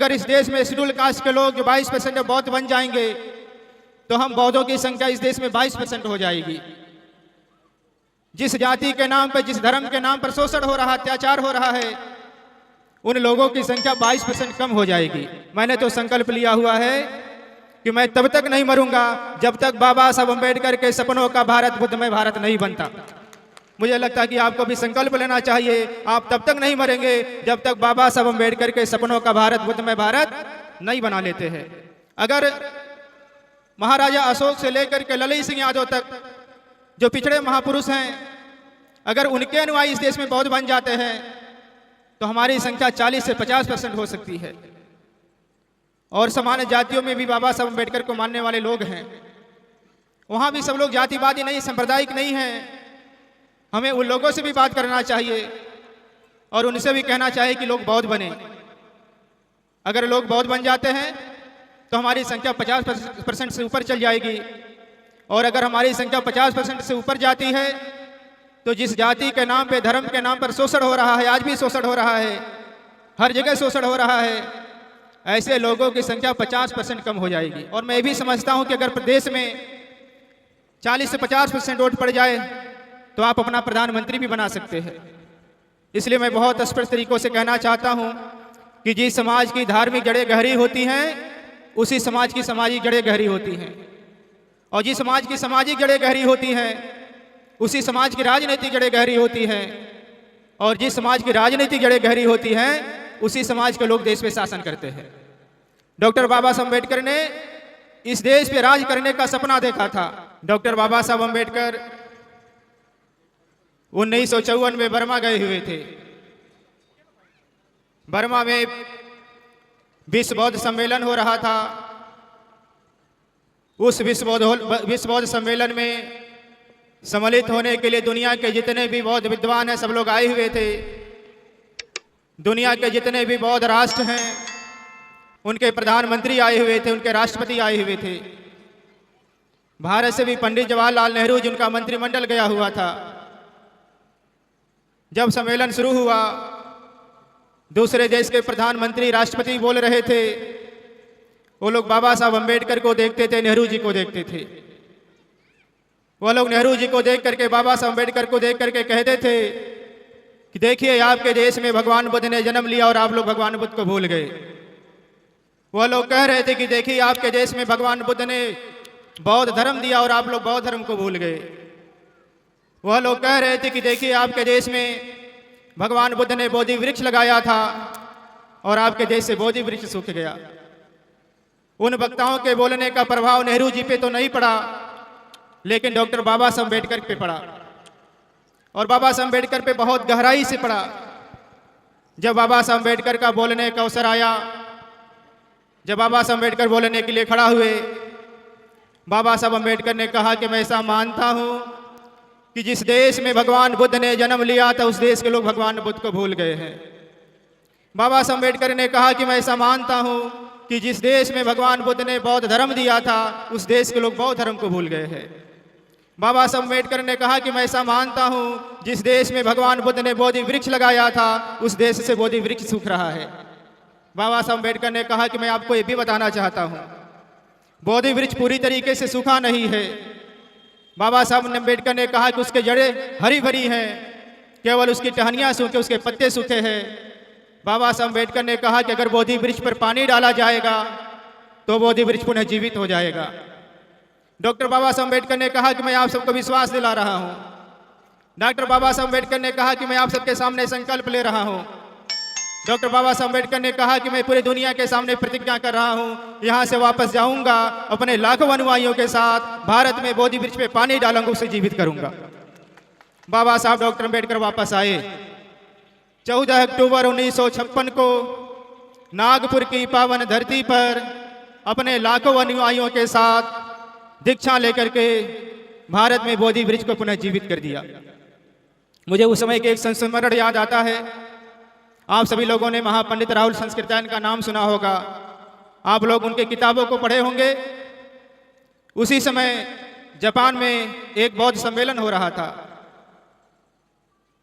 अगर इस देश में शेड्यूल कास्ट के लोग जो 22% बौद्ध बन जाएंगे तो हम बौद्धों की संख्या इस देश में 22% हो जाएगी। जिस जाति के नाम पर, जिस धर्म के नाम पर शोषण हो रहा, अत्याचार हो रहा है, उन लोगों की संख्या 22% कम हो जाएगी। मैंने तो संकल्प लिया हुआ है कि मैं तब तक नहीं मरूंगा जब तक बाबा साहब अम्बेडकर के सपनों का भारत बुद्धमय भारत नहीं बनता। मुझे लगता है कि आपको भी संकल्प लेना चाहिए। आप तब तक नहीं मरेंगे जब तक बाबा साहब अम्बेडकर के सपनों का भारत बुद्धमय भारत नहीं बना लेते हैं। अगर महाराजा अशोक से लेकर के ललित सिंह यादव तक जो पिछड़े महापुरुष हैं, अगर उनके अनुयायी इस देश में बौद्ध बन जाते हैं तो हमारी संख्या 40 से 50% हो सकती है। और सामान्य जातियों में भी बाबा साहब अम्बेडकर को मानने वाले लोग हैं, वहाँ भी सब लोग जातिवादी नहीं, सांप्रदायिक नहीं हैं। हमें उन लोगों से भी बात करना चाहिए और उनसे भी कहना चाहिए कि लोग बौद्ध बने। अगर लोग बौद्ध बन जाते हैं तो हमारी संख्या 50% से ऊपर चल जाएगी। और अगर हमारी संख्या 50% से ऊपर जाती है तो जिस जाति के नाम पे, धर्म के नाम पर शोषण हो रहा है, आज भी शोषण हो रहा है, हर जगह शोषण हो रहा है, ऐसे लोगों की संख्या 50% कम हो जाएगी। और मैं भी समझता हूं कि अगर प्रदेश में 40 से 50% वोट पड़ जाए तो आप अपना प्रधानमंत्री भी बना सकते हैं। इसलिए मैं बहुत स्पष्ट तरीकों से कहना चाहता हूं कि जिस समाज की धार्मिक जड़ें गहरी होती हैं उसी समाज की सामाजिक जड़ें गहरी होती हैं, और जिस समाज की सामाजिक जड़ें गहरी होती हैं उसी समाज की राजनीतिक जड़ें गहरी होती हैं, और जिस समाज की राजनीतिक जड़ें गहरी होती हैं उसी समाज के लोग देश पे शासन करते हैं। डॉक्टर बाबा साहब अम्बेडकर ने इस देश पे राज करने का सपना देखा था। डॉक्टर बाबा साहब अम्बेडकर 1954 में बर्मा गए हुए थे। बर्मा में विश्व बौद्ध सम्मेलन हो रहा था। उस विश्व बौद्ध सम्मेलन में सम्मिलित होने के लिए दुनिया के जितने भी बौद्ध विद्वान हैं सब लोग आए हुए थे। दुनिया के जितने भी बौद्ध राष्ट्र हैं उनके प्रधानमंत्री आए हुए थे, उनके राष्ट्रपति आए हुए थे। भारत से भी पंडित जवाहरलाल नेहरू जी, उनका मंत्रिमंडल गया हुआ था। जब सम्मेलन शुरू हुआ, दूसरे देश के प्रधानमंत्री, राष्ट्रपति बोल रहे थे, वो लोग बाबा साहब अम्बेडकर को देखते थे, नेहरू जी को देखते थे। वो लोग नेहरू जी को देख करके, बाबा साहब अम्बेडकर को देख करके कहते थे कि देखिए आपके देश में भगवान बुद्ध ने जन्म लिया और आप लोग भगवान बुद्ध को भूल गए। वो लोग कह रहे थे कि देखिए आपके देश में भगवान बुद्ध ने बौद्ध धर्म दिया और आप लोग बौद्ध धर्म को भूल गए। वह लोग कह रहे थे कि देखिए आपके देश में भगवान बुद्ध ने बोधि वृक्ष लगाया था और आपके देश से बोधि वृक्ष सूख गया। उन वक्ताओं के बोलने का प्रभाव नेहरू जी पे तो नहीं पड़ा, लेकिन डॉक्टर बाबा साहब अम्बेडकर पे पड़ा, और बाबा साहब अम्बेडकर पे बहुत गहराई से पड़ा। जब बाबा साहब अम्बेडकर का बोलने का अवसर आया, जब बाबा साहब अम्बेडकर बोलने के लिए खड़ा हुए, बाबा साहब अम्बेडकर ने कहा कि मैं ऐसा मानता हूं कि जिस देश में भगवान बुद्ध ने जन्म लिया था उस देश के लोग भगवान बुद्ध को भूल गए हैं। बाबा साहब अम्बेडकर ने कहा कि मैं ऐसा मानता हूं कि जिस देश में भगवान बुद्ध ने बौद्ध धर्म दिया था उस देश के लोग बौद्ध धर्म को भूल गए हैं। बाबा साहब अम्बेडकर ने कहा कि मैं ऐसा मानता हूं जिस देश में भगवान बुद्ध ने बोधि वृक्ष लगाया था उस देश से बोधि वृक्ष सूख रहा है। बाबा साहब अम्बेडकर ने कहा कि मैं आपको ये भी बताना चाहता हूं, बोधि वृक्ष पूरी तरीके से सूखा नहीं है। बाबा साहब अम्बेडकर ने कहा कि उसके जड़ें हरी भरी हैं, केवल उसकी टहनियाँ सूखे, उसके पत्ते सूखे हैं। बाबा साहब अम्बेडकर ने कहा कि अगर बोधि वृक्ष पर पानी डाला जाएगा तो बोधि वृक्ष पुनः जीवित हो जाएगा। डॉक्टर बाबा साहब अम्बेडकर ने कहा कि मैं आप सबको विश्वास दिला रहा हूँ। डॉक्टर बाबा साहब अम्बेडकर ने कहा कि मैं आप सबके सामने संकल्प ले रहा हूँ। डॉक्टर बाबा साहब अम्बेडकर ने कहा कि मैं पूरी दुनिया के सामने प्रतिज्ञा कर रहा हूँ, यहाँ से वापस जाऊँगा अपने लाखों अनुयायियों के साथ, भारत में बोधि वृक्ष पे पानी डालूंगा, उसे जीवित करूँगा। बाबा साहब डॉक्टर अम्बेडकर वापस आए। 14 अक्टूबर 1956 को नागपुर की पावन धरती पर अपने लाखों अनुयायियों के साथ दीक्षा लेकर के भारत में बोधि वृक्ष को पुनः जीवित कर दिया। मुझे उस समय के एक संस्मरण याद आता है। आप सभी लोगों ने महापंडित राहुल संस्कृतायन का नाम सुना होगा, आप लोग उनके किताबों को पढ़े होंगे। उसी समय जापान में एक बौद्ध सम्मेलन हो रहा था।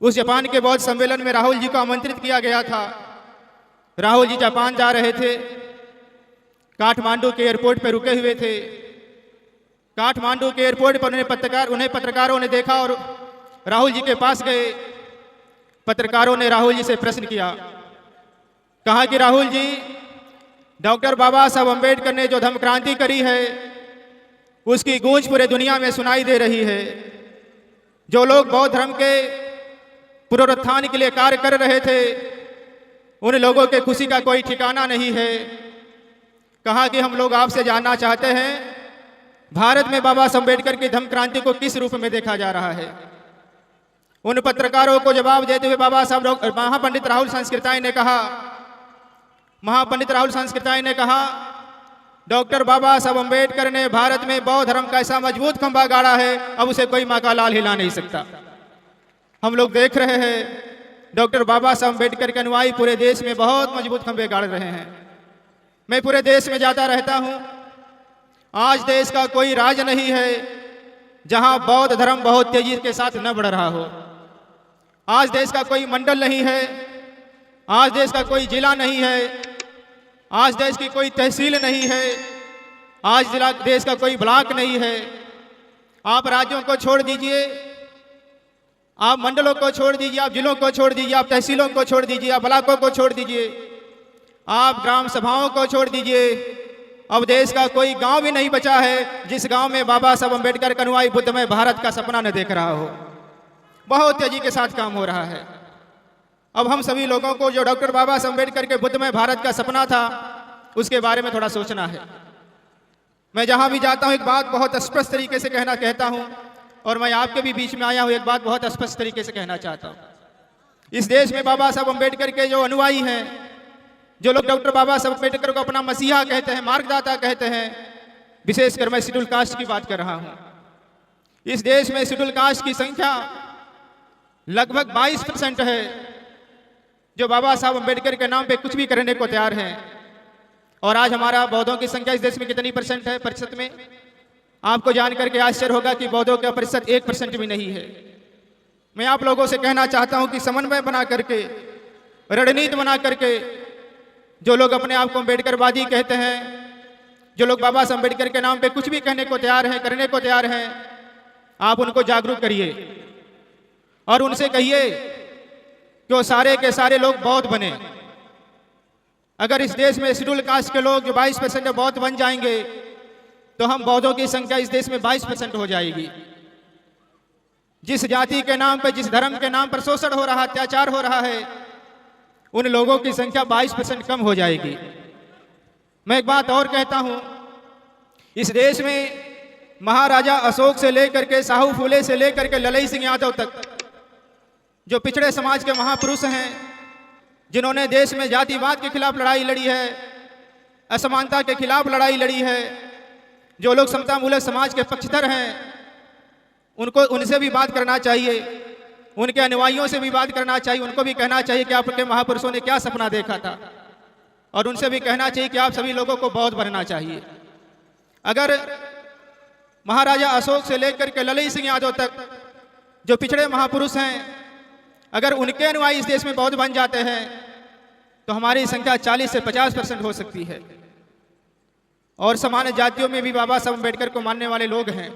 उस जापान के बौद्ध सम्मेलन में राहुल जी को आमंत्रित किया गया था। राहुल जी जापान जा रहे थे, काठमांडू के एयरपोर्ट पर रुके हुए थे। काठमांडू के एयरपोर्ट पर उन्हें पत्रकारों ने देखा और राहुल जी के पास गए। पत्रकारों ने राहुल जी से प्रश्न किया, कहा कि राहुल जी, डॉक्टर बाबा साहब अम्बेडकर ने जो धम्म क्रांति करी है उसकी गूंज पूरे दुनिया में सुनाई दे रही है। जो लोग बौद्ध धर्म के पुनरुत्थान के लिए कार्य कर रहे थे उन लोगों के खुशी का कोई ठिकाना नहीं है। कहा कि हम लोग आपसे जानना चाहते हैं, भारत में बाबा साहब अम्बेडकर की धम्म क्रांति को किस रूप में देखा जा रहा है। उन पत्रकारों को जवाब देते हुए महापंडित राहुल सांस्कृताय ने कहा, डॉक्टर बाबा साहब अम्बेडकर ने भारत में बौद्ध धर्म का ऐसा मजबूत खंभा गाड़ा है, अब उसे कोई माँ का लाल हिला नहीं सकता। हम लोग देख रहे हैं डॉक्टर बाबा साहब अम्बेडकर के अनुयायी पूरे देश में बहुत मजबूत खंभे गाड़ रहे हैं। मैं पूरे देश में जाता रहता हूँ। आज देश का कोई राज्य नहीं है जहाँ बौद्ध धर्म बहुत तेजी के साथ न बढ़ रहा हो। आज देश का कोई मंडल नहीं है, आज देश का कोई जिला नहीं है, आज देश की कोई तहसील नहीं है, आज देश का कोई ब्लॉक नहीं है। आप राज्यों को छोड़ दीजिए, आप मंडलों को छोड़ दीजिए, आप जिलों को छोड़ दीजिए, आप तहसीलों को छोड़ दीजिए, आप ब्लॉकों को छोड़ दीजिए, आप ग्राम सभाओं को छोड़ दीजिए। अब देश का कोई गांव भी नहीं बचा है जिस गांव में बाबा साहब अम्बेडकर का अनुयायी बुद्धमय भारत का सपना न देख रहा हो। बहुत तेजी के साथ काम हो रहा है। अब हम सभी लोगों को जो डॉक्टर बाबा साहब अम्बेडकर के बुद्धमय भारत का सपना था उसके बारे में थोड़ा सोचना है। मैं जहां भी जाता हूं एक बात बहुत स्पष्ट तरीके से कहता हूं और मैं आपके भी बीच में आया हूं, एक बात बहुत स्पष्ट तरीके से कहना चाहता हूं। इस देश में बाबा साहब अम्बेडकर के जो अनुयायी हैं, जो लोग डॉक्टर बाबा साहब अम्बेडकर को अपना मसीहा कहते हैं, मार्गदाता कहते हैं, विशेषकर मैं शेड्यूल कास्ट की बात कर रहा हूं। इस देश में शेड्यूल कास्ट की संख्या लगभग 22% है जो बाबा साहब अम्बेडकर के नाम पे कुछ भी करने को तैयार हैं। और आज हमारा बौद्धों की संख्या इस देश में कितनी % है प्रतिशत में? आपको जानकर के आश्चर्य होगा कि बौद्धों का प्रतिशत 1% भी नहीं है। मैं आप लोगों से कहना चाहता हूं कि समन्वय बना करके, रणनीति बना करके, जो लोग अपने आप को अम्बेडकरवादी कहते हैं, जो लोग बाबा साहब अम्बेडकर के नाम पे कुछ भी कहने को तैयार हैं, करने को तैयार हैं, आप उनको जागरूक करिए और उनसे कहिए कि वो सारे के सारे लोग बौद्ध बने। अगर इस देश में शेड्यूल कास्ट के लोग जो 22% बौद्ध बन जाएंगे तो हम बौद्धों की संख्या इस देश में 22% हो जाएगी। जिस जाति के नाम पर, जिस धर्म के नाम पर शोषण हो रहा, अत्याचार हो रहा है, उन लोगों की संख्या 22% कम हो जाएगी। मैं एक बात और कहता हूं, इस देश में महाराजा अशोक से लेकर के साहू फूले से लेकर के ललई सिंह यादव तक जो पिछड़े समाज के महापुरुष हैं, जिन्होंने देश में जातिवाद के खिलाफ लड़ाई लड़ी है, असमानता के खिलाफ लड़ाई लड़ी है, जो लोग समतामूलक समाज के पक्षधर हैं, उनसे भी बात करना चाहिए, उनके अनुयायियों से भी बात करना चाहिए। उनको भी कहना चाहिए कि आपके महापुरुषों ने क्या सपना देखा था और उनसे भी कहना चाहिए कि आप सभी लोगों को बौद्ध बनना चाहिए। अगर महाराजा अशोक से लेकर के ललई सिंह यादव तक जो पिछड़े महापुरुष हैं, अगर उनके अनुयायी इस देश में बौद्ध बन जाते हैं तो हमारी संख्या 40 से 50% हो सकती है। और सामान्य जातियों में भी बाबा साहब अम्बेडकर को मानने वाले लोग हैं,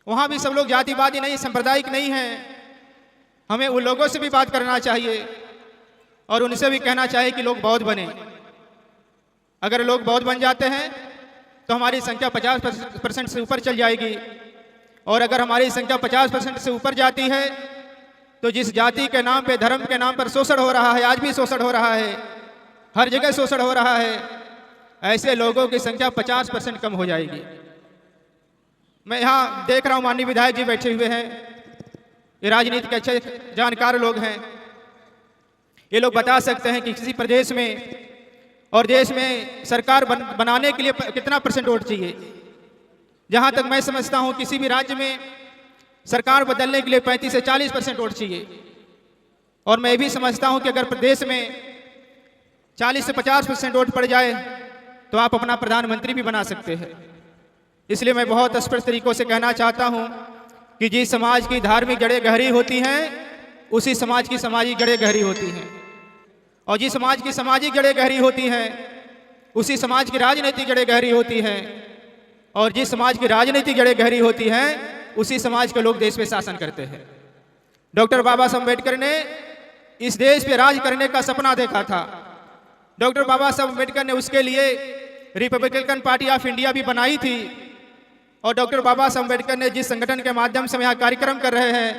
वहाँ भी सब लोग जातिवादी नहीं, सांप्रदायिक नहीं हैं। हमें उन लोगों से भी बात करना चाहिए और उनसे भी कहना चाहिए कि लोग बौद्ध बने। अगर लोग बौद्ध बन जाते हैं तो हमारी संख्या 50% से ऊपर चल जाएगी। और अगर हमारी संख्या 50% से ऊपर जाती है तो जिस जाति के नाम पे, धर्म के नाम पर शोषण हो रहा है, आज भी शोषण हो रहा है, हर जगह शोषण हो रहा है, ऐसे लोगों की संख्या 50% कम हो जाएगी। मैं यहाँ देख रहा हूँ माननीय विधायक जी बैठे हुए हैं, ये राजनीति के अच्छे जानकार लोग हैं। ये लोग बता सकते हैं कि किसी प्रदेश में और देश में सरकार बनाने के लिए कितना % वोट चाहिए। जहाँ तक मैं समझता हूँ किसी भी राज्य में सरकार बदलने के लिए 35 से 40% वोट चाहिए। और मैं भी समझता हूँ कि अगर प्रदेश में 40 से 50% वोट पड़ जाए तो आप अपना प्रधानमंत्री भी बना सकते हैं। इसलिए मैं बहुत स्पष्ट तरीकों से कहना चाहता हूँ कि जिस समाज की धार्मिक जड़ें गहरी होती हैं उसी समाज की सामाजिक जड़ें गहरी होती हैं। और जिस समाज की सामाजिक जड़ें गहरी होती हैं उसी समाज की राजनीतिक जड़ें गहरी होती हैं, और जिस समाज की राजनीतिक जड़ें गहरी होती हैं उसी समाज के लोग देश पे शासन करते हैं। डॉक्टर बाबा साहब अम्बेडकर ने इस देश पे राज करने का सपना देखा था। डॉक्टर बाबा साहब अम्बेडकर ने उसके लिए रिपब्लिकन पार्टी ऑफ इंडिया भी बनाई थी, और डॉक्टर बाबा साहब अम्बेडकर ने जिस संगठन के माध्यम से हम यहाँ कार्यक्रम कर रहे हैं,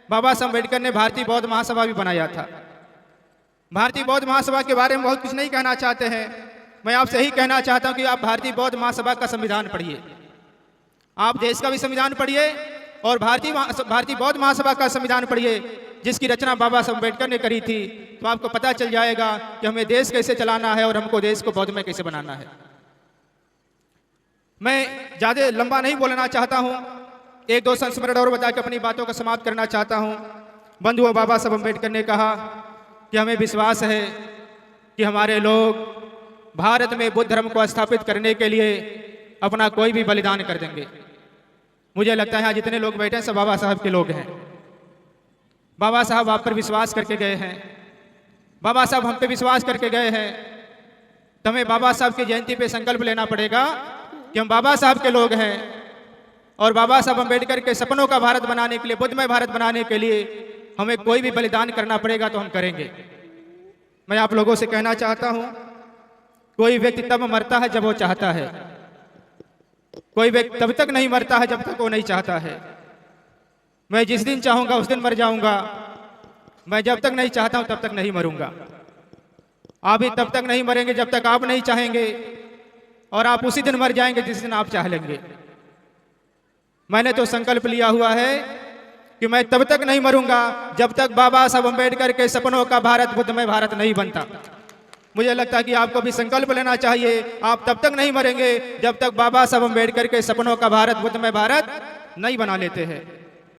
बाबा साहब अम्बेडकर ने भारतीय बौद्ध महासभा भी बनाया था। भारतीय बौद्ध महासभा के बारे में बहुत कुछ नहीं कहना चाहते हैं, मैं आपसे यही कहना चाहता हूं कि आप भारतीय बौद्ध महासभा का संविधान पढ़िए, आप देश का भी संविधान पढ़िए और भारतीय बौद्ध महासभा का संविधान पढ़िए जिसकी रचना बाबा साहब अम्बेडकर ने करी थी। तो आपको पता चल जाएगा कि हमें देश कैसे चलाना है और हमको देश को बौद्धमय कैसे बनाना है। मैं ज़्यादा लंबा नहीं बोलना चाहता हूँ, एक दो संस्मरण और बता के अपनी बातों को समाप्त करना चाहता हूँ। बंधुओं, बाबा साहब अम्बेडकर ने कहा कि हमें विश्वास है कि हमारे लोग भारत में बुद्ध धर्म को स्थापित करने के लिए अपना कोई भी बलिदान कर देंगे। मुझे लगता है यहाँ जितने लोग बैठे हैं सब बाबा साहब के लोग हैं। बाबा साहब आप पर विश्वास करके गए हैं, बाबा साहब हम पे विश्वास करके गए हैं, तो हमें बाबा साहब की जयंती पे संकल्प लेना पड़ेगा कि हम बाबा साहब के लोग हैं और बाबा साहब अम्बेडकर के सपनों का भारत बनाने के लिए, बुद्धमय भारत बनाने के लिए हमें कोई भी बलिदान करना पड़ेगा तो हम करेंगे। मैं आप लोगों से कहना चाहता हूं, कोई व्यक्ति तब मरता है जब वो चाहता है, कोई व्यक्ति तब तक नहीं मरता है जब तक वो नहीं चाहता है। मैं जिस दिन चाहूंगा उस दिन मर जाऊंगा, मैं जब तक नहीं चाहता हूं तब तक नहीं मरूंगा। आप भी तब तक नहीं मरेंगे जब तक आप नहीं चाहेंगे, और आप उसी दिन मर जाएंगे जिस दिन आप चाह लेंगे। मैंने तो संकल्प लिया हुआ है कि मैं तब तक नहीं मरूंगा जब तक बाबा साहब अम्बेडकर के सपनों का भारत बुद्धमय भारत नहीं बनता। मुझे लगता है कि आपको भी संकल्प लेना चाहिए, आप तब तक नहीं मरेंगे जब तक बाबा साहब अम्बेडकर के सपनों का भारत बुद्धमय भारत नहीं बना लेते हैं।